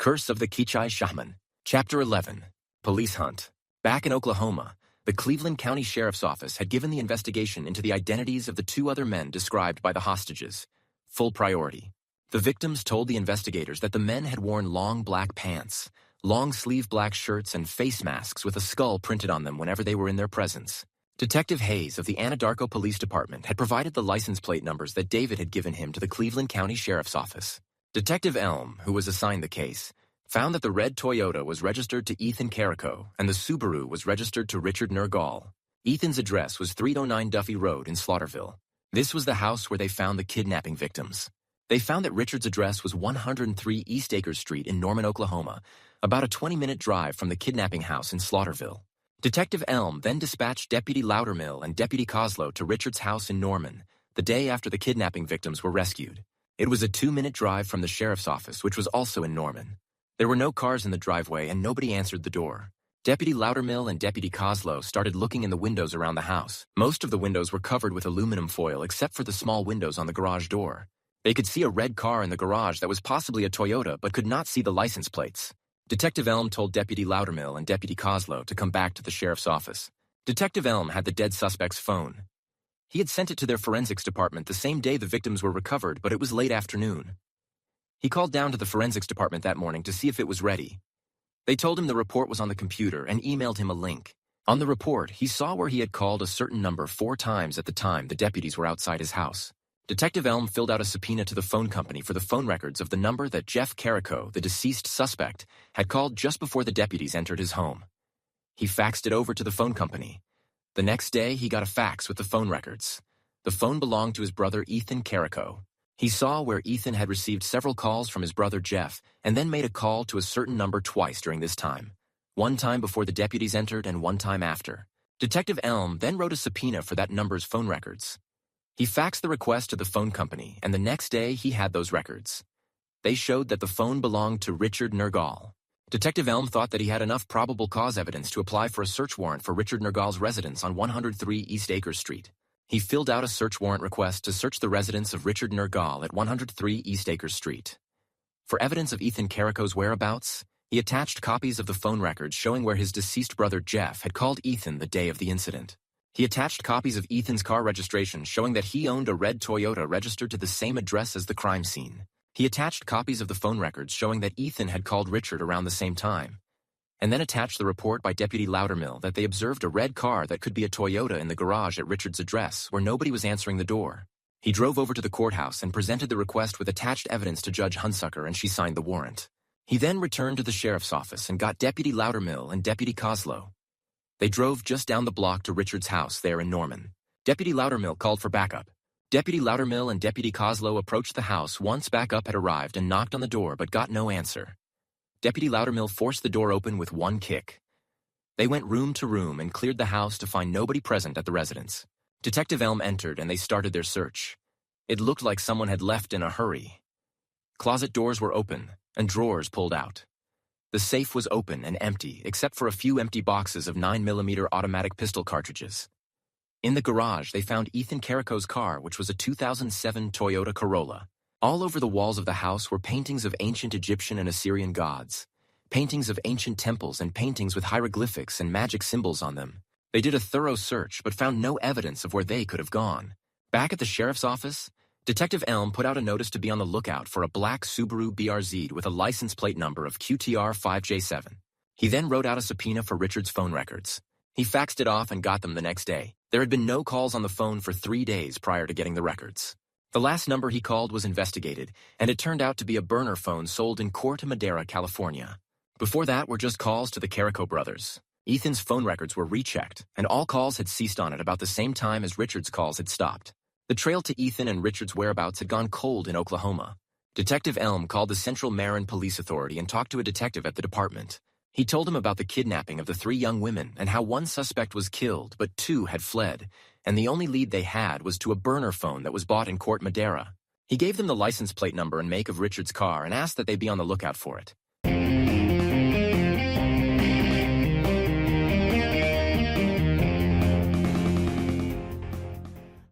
Curse of the Kichai Shaman. Chapter 11. Police Hunt. Back in Oklahoma, the Cleveland County Sheriff's Office had given the investigation into the identities of the two other men described by the hostages full priority. The victims told the investigators that the men had worn long black pants, long-sleeve black shirts, and face masks with a skull printed on them whenever they were in their presence. Detective Hayes of the Anadarko Police Department had provided the license plate numbers that David had given him to the Cleveland County Sheriff's Office. Detective Elm, who was assigned the case, found that the red Toyota was registered to Ethan Carrico and the Subaru was registered to Richard Nergal. Ethan's address was 309 Duffy Road in Slaughterville. This was the house where they found the kidnapping victims. They found that Richard's address was 103 East Acres Street in Norman, Oklahoma, about a 20-minute drive from the kidnapping house in Slaughterville. Detective Elm then dispatched Deputy Loudermill and Deputy Coslow to Richard's house in Norman, the day after the kidnapping victims were rescued. It was a 2-minute drive from the sheriff's office, which was also in Norman. There were no cars in the driveway and nobody answered the door. Deputy Loudermill and Deputy Coslow started looking in the windows around the house. Most of the windows were covered with aluminum foil except for the small windows on the garage door. They could see a red car in the garage that was possibly a Toyota but could not see the license plates. Detective Elm told Deputy Loudermill and Deputy Coslow to come back to the sheriff's office. Detective Elm had the dead suspect's phone. He had sent it to their forensics department the same day the victims were recovered, but it was late afternoon. He called down to the forensics department that morning to see if it was ready. They told him the report was on the computer and emailed him a link. On the report, he saw where he had called a certain number 4 times at the time the deputies were outside his house. Detective Elm filled out a subpoena to the phone company for the phone records of the number that Jeff Carrico, the deceased suspect, had called just before the deputies entered his home. He faxed it over to the phone company. The next day, he got a fax with the phone records. The phone belonged to his brother Ethan Carrico. He saw where Ethan had received several calls from his brother Jeff and then made a call to a certain number twice during this time. One time before the deputies entered and one time after. Detective Elm then wrote a subpoena for that number's phone records. He faxed the request to the phone company, and the next day he had those records. They showed that the phone belonged to Richard Nergal. Detective Elm thought that he had enough probable cause evidence to apply for a search warrant for Richard Nergal's residence on 103 East Acres Street. He filled out a search warrant request to search the residence of Richard Nergal at 103 East Acres Street. For evidence of Ethan Carrico's whereabouts, he attached copies of the phone records showing where his deceased brother Jeff had called Ethan the day of the incident. He attached copies of Ethan's car registration showing that he owned a red Toyota registered to the same address as the crime scene. He attached copies of the phone records showing that Ethan had called Richard around the same time, and then attached the report by Deputy Loudermill that they observed a red car that could be a Toyota in the garage at Richard's address where nobody was answering the door. He drove over to the courthouse and presented the request with attached evidence to Judge Hunsucker, and she signed the warrant. He then returned to the sheriff's office and got Deputy Loudermill and Deputy Coslow. They drove just down the block to Richard's house there in Norman. Deputy Loudermill called for backup. Deputy Loudermill and Deputy Coslow approached the house once backup had arrived and knocked on the door but got no answer. Deputy Loudermill forced the door open with one kick. They went room to room and cleared the house to find nobody present at the residence. Detective Elm entered and they started their search. It looked like someone had left in a hurry. Closet doors were open and drawers pulled out. The safe was open and empty except for a few empty boxes of 9mm automatic pistol cartridges. In the garage, they found Ethan Carrico's car, which was a 2007 Toyota Corolla. All over the walls of the house were paintings of ancient Egyptian and Assyrian gods, paintings of ancient temples and paintings with hieroglyphics and magic symbols on them. They did a thorough search but found no evidence of where they could have gone. Back at the sheriff's office, Detective Elm put out a notice to be on the lookout for a black Subaru BRZ with a license plate number of QTR5J7. He then wrote out a subpoena for Richard's phone records. He faxed it off and got them the next day. There had been no calls on the phone for 3 days prior to getting the records. The last number he called was investigated, and it turned out to be a burner phone sold in Corte Madera, California. Before that were just calls to the Carrico brothers. Ethan's phone records were rechecked, and all calls had ceased on it about the same time as Richard's calls had stopped. The trail to Ethan and Richard's whereabouts had gone cold in Oklahoma. Detective Elm called the Central Marin Police Authority and talked to a detective at the department. He told him about the kidnapping of the 3 young women and how one suspect was killed, but 2 had fled, and the only lead they had was to a burner phone that was bought in Corte Madera. He gave them the license plate number and make of Richard's car and asked that they be on the lookout for it.